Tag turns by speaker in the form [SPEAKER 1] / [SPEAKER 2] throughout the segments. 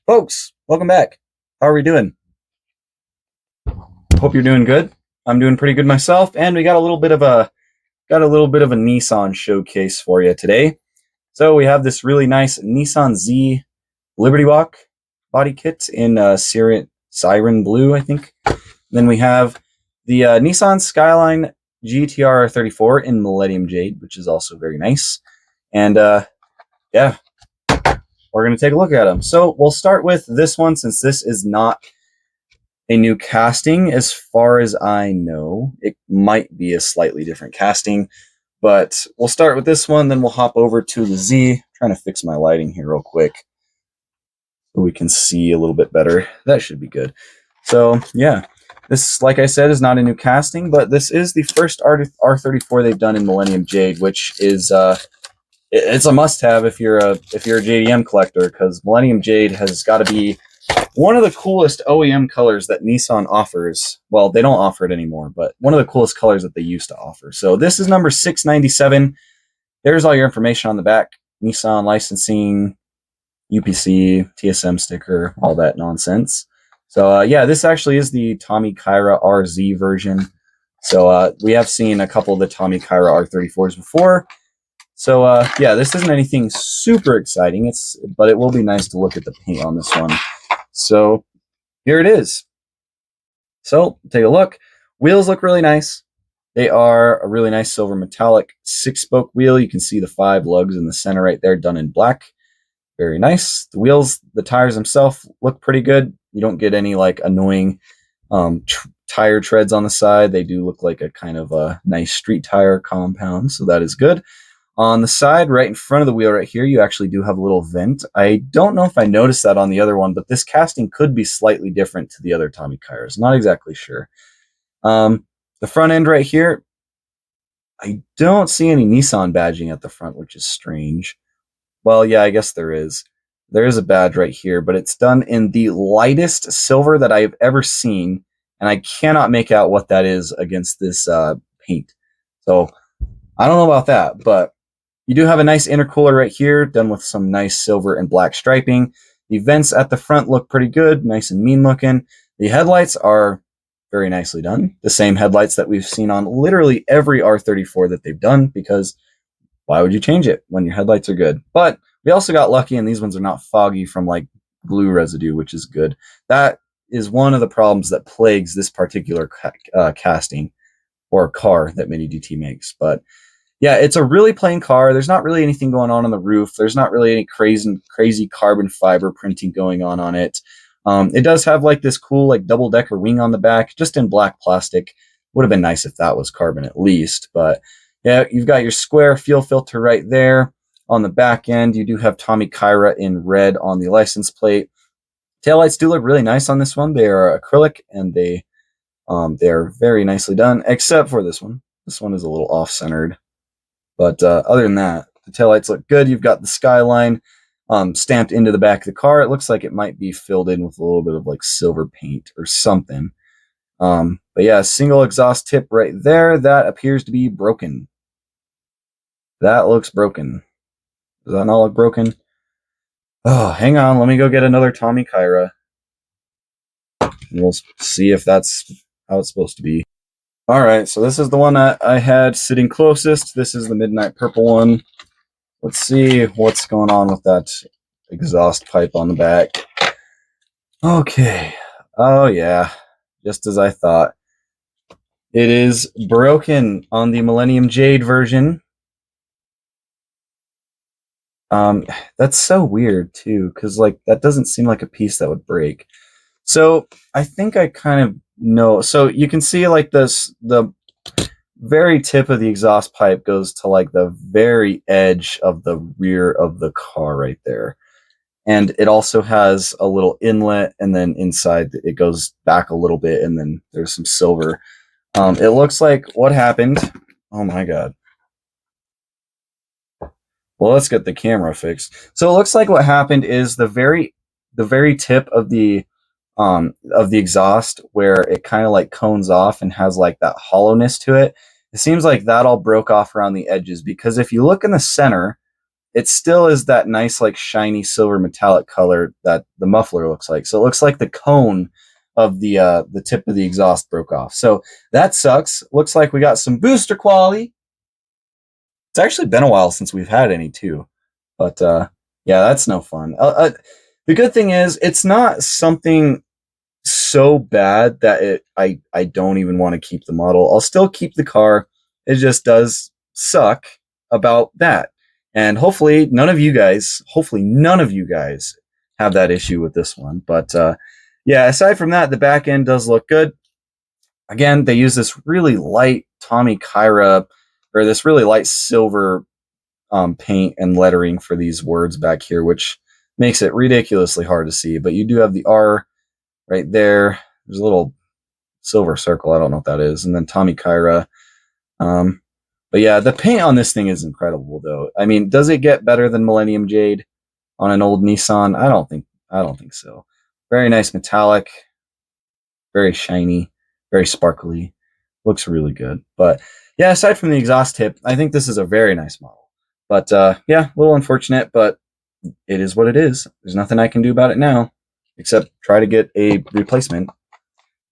[SPEAKER 1] Folks, welcome back. How are we doing? Hope you're doing good. I'm doing pretty good myself, and we got a little bit of a Nissan showcase for you today. So we have this really nice Nissan Z Liberty Walk body kit in Seiran blue, I think. Then we have the Nissan Skyline GTR R34 in Millenium Jade, which is also very nice. And yeah, we're going to take a look at them. So we'll start with this one, since this is not a new casting as far as I know. It might be a slightly different casting, but we'll start with this one, then we'll hop over to the Z. I'm trying to fix my lighting here real quick so we can see a little bit better. That should be good. So yeah, this, like I said, is not a new casting, but this is the first R34 they've done in Millenium Jade, which is it's a must-have if you're a JDM collector, because Millenium Jade has got to be one of the coolest OEM colors that Nissan offers. Well, they don't offer it anymore, but one of the coolest colors that they used to offer. So this is number 697. There's all your information on the back: Nissan licensing, UPC, TSM sticker, all that nonsense. So yeah, this actually is the Tommykaira RZ version. So we have seen a couple of the Tommykaira R34s before. So yeah, this isn't anything super exciting, but it will be nice to look at the paint on this one. So here it is. So take a look. Wheels look really nice. They are a really nice silver metallic 6-spoke wheel. You can see the 5 lugs in the center right there, done in black. Very nice. The wheels, the tires themselves look pretty good. You don't get any like annoying tire treads on the side. They do look like a kind of a nice street tire compound, so that is good. On the side, right in front of the wheel right here, you actually do have a little vent. I don't know if I noticed that on the other one, but this casting could be slightly different to the other Tommykairas. Not exactly sure. The front end right here, I don't see any Nissan badging at the front, which is strange. Well, yeah, I guess there is. There is a badge right here, but it's done in the lightest silver that I've ever seen, and I cannot make out what that is against this paint. So I don't know about that, but you do have a nice intercooler right here, done with some nice silver and black striping. The vents at the front look pretty good, nice and mean looking. The headlights are very nicely done. The same headlights that we've seen on literally every R34 that they've done, because why would you change it when your headlights are good? But we also got lucky, and these ones are not foggy from like glue residue, which is good. That is one of the problems that plagues this particular casting or car that Mini DT makes. But yeah, it's a really plain car. There's not really anything going on the roof. There's not really any crazy carbon fiber printing going on it. It does have like this cool like double-decker wing on the back, just in black plastic. Would have been nice if that was carbon at least. But yeah, you've got your square fuel filter right there. On the back end, you do have Tommykaira in red on the license plate. Taillights do look really nice on this one. They are acrylic, and they are very nicely done, except for this one. This one is a little off-centered. But other than that, the taillights look good. You've got the Skyline stamped into the back of the car. It looks like it might be filled in with a little bit of like silver paint or something. But yeah, single exhaust tip right there. That appears to be broken. That looks broken. Does that not look broken? Oh, hang on. Let me go get another Tommykaira. We'll see if that's how it's supposed to be. All right, so this is the one that I had sitting closest. This is the midnight purple one. Let's see what's going on with that exhaust pipe on the back. Okay. Oh, yeah. Just as I thought. It is broken on the Millenium Jade version. That's so weird, too, because like that doesn't seem like a piece that would break. So I think I kind of know. So you can see like this, the very tip of the exhaust pipe goes to like the very edge of the rear of the car right there. And it also has a little inlet, and then inside it goes back a little bit, and then there's some silver. It looks like what happened. Oh my God. Well, let's get the camera fixed. So it looks like what happened is the very tip of the exhaust, where it kind of like cones off and has like that hollowness to it. It seems like that all broke off around the edges, because if you look in the center, it still is that nice, like, shiny silver metallic color that the muffler looks like. So it looks like the cone of the tip of the exhaust broke off. So that sucks. Looks like we got some booster quality. It's actually been a while since we've had any too, but yeah, that's no fun. The good thing is it's not something so bad that I don't even want to keep the model. I'll still keep the car. It just does suck about that. And hopefully none of you guys have that issue with this one. But yeah, aside from that, the back end does look good. Again, they use this really light Tommykaira, or this really light silver paint and lettering for these words back here, which makes it ridiculously hard to see. But you do have the R right there. There's a little silver circle. I don't know what that is. And then Tommykaira. But yeah, the paint on this thing is incredible, though. I mean, does it get better than Millenium Jade on an old Nissan? I don't think so. Very nice metallic, very shiny, very sparkly. Looks really good. But yeah, aside from the exhaust tip, I think this is a very nice model. But yeah, a little unfortunate, but it is what it is. There's nothing I can do about it now, except try to get a replacement,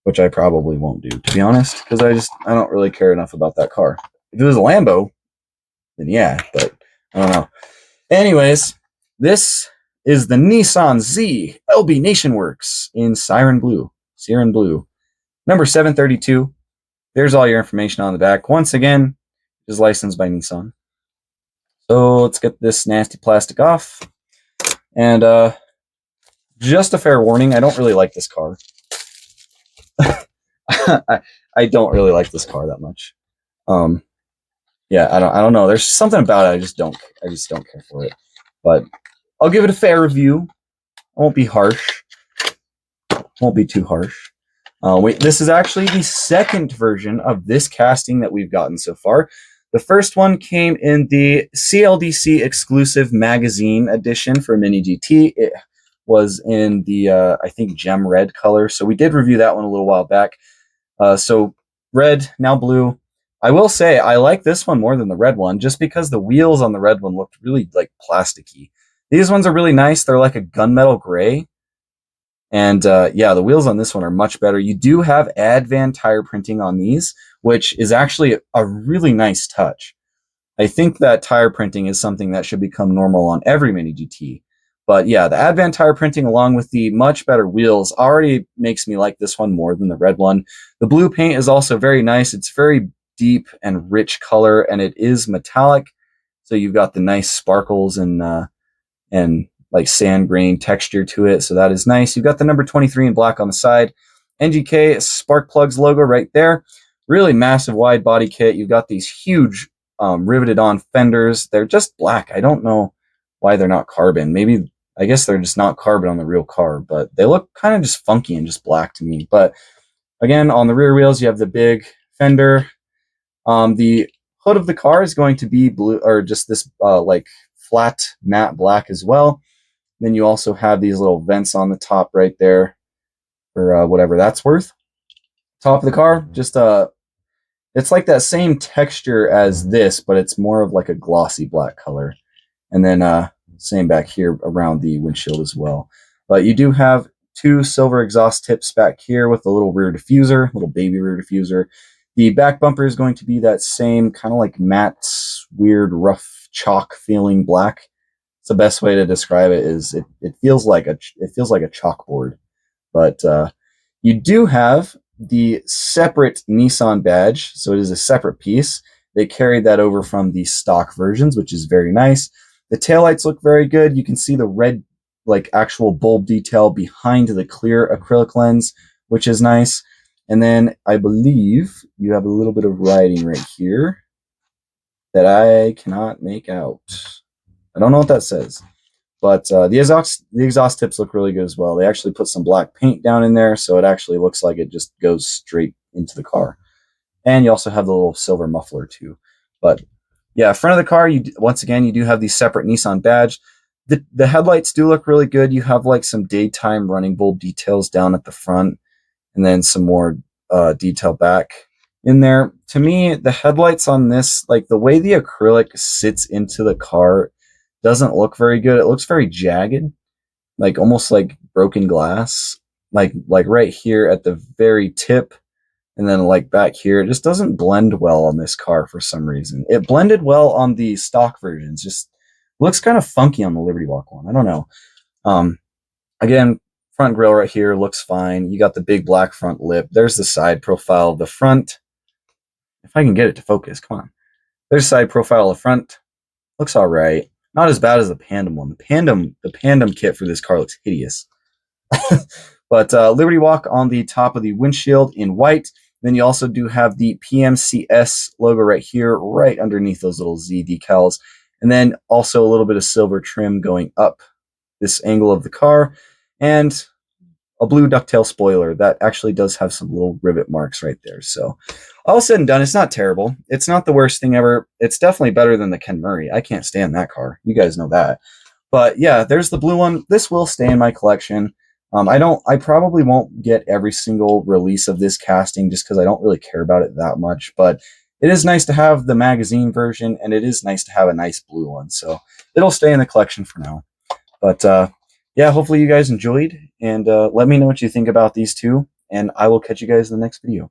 [SPEAKER 1] which I probably won't do, to be honest, because I don't really care enough about that car. If it was a Lambo, then yeah, but I don't know. Anyways, this is the Nissan Z LB Nationworks in Seiran Blue. Number 732. There's all your information on the back. Once again, it is licensed by Nissan. So let's get this nasty plastic off. And just a fair warning, I don't really like this car. I don't really like this car that much. Yeah, I don't know. There's something about it I just don't care for it. But I'll give it a fair review. I won't be harsh. Won't be too harsh. This is actually the second version of this casting that we've gotten so far. The first one came in the CLDC exclusive magazine edition for Mini GT. It was in the, I think, gem red color. So we did review that one a little while back. So red, now blue. I will say I like this one more than the red one, just because the wheels on the red one looked really like plasticky. These ones are really nice. They're like a gunmetal gray. And yeah, the wheels on this one are much better. You do have Advan tire printing on these, which is actually a really nice touch. I think that tire printing is something that should become normal on every Mini GT. But yeah, the Advan tire printing along with the much better wheels already makes me like this one more than the red one. The blue paint is also very nice. It's very deep and rich color, and it is metallic. So you've got the nice sparkles and like sand grain texture to it. So that is nice. You've got the number 23 in black on the side. NGK Spark Plugs logo right there. Really massive wide body kit. You've got these huge riveted on fenders. They're just black. I don't know why they're not carbon. Maybe, I guess they're just not carbon on the real car, but they look kind of just funky and just black to me. But again, on the rear wheels, you have the big fender. The hood of the car is going to be blue, or just this like flat matte black as well. Then you also have these little vents on the top right there for whatever that's worth. Top of the car, just it's like that same texture as this, but it's more of like a glossy black color. And then same back here around the windshield as well. But you do have two silver exhaust tips back here with a little rear diffuser, little baby rear diffuser. The back bumper is going to be that same kind of like matte, weird, rough chalk feeling black. It's the best way to describe it. Is it feels like a chalkboard. But you do have the separate Nissan badge, so it is a separate piece. They carried that over from the stock versions, which is very nice. The taillights look very good. You can see the red, like, actual bulb detail behind the clear acrylic lens, which is nice. And then I believe you have a little bit of writing right here that I cannot make out. I don't know what that says. But the exhaust tips look really good as well. They actually put some black paint down in there, so it actually looks like it just goes straight into the car. And you also have the little silver muffler too. But yeah, front of the car, once again, you do have the separate Nissan badge. The headlights do look really good. You have like some daytime running bulb details down at the front, and then some more detail back in there. To me, the headlights on this, like the way the acrylic sits into the car, doesn't look very good. It looks very jagged, like almost like broken glass, like right here at the very tip, and then like back here. It just doesn't blend well on this car for some reason. It blended well on the stock versions, just looks kind of funky on the Liberty Walk one. I don't know. Again, front grille right here looks fine. You got the big black front lip. There's the side profile of the front. If I can get it to focus, come on. There's side profile of the front. Looks all right. Not as bad as the Pandem one. The Pandem kit for this car looks hideous. But Liberty Walk on the top of the windshield in white. Then you also do have the PMCS logo right here, right underneath those little Z decals. And then also a little bit of silver trim going up this angle of the car. And a blue ducktail spoiler that actually does have some little rivet marks right there. So all said and done, it's not terrible. It's not the worst thing ever. It's definitely better than the Ken Murray. I can't stand that car. You guys know that. But yeah, there's the blue one. This will stay in my collection. I probably won't get every single release of this casting just because I don't really care about it that much. But it is nice to have the magazine version, and it is nice to have a nice blue one. So it'll stay in the collection for now. But yeah, hopefully you guys enjoyed, and let me know what you think about these two, and I will catch you guys in the next video.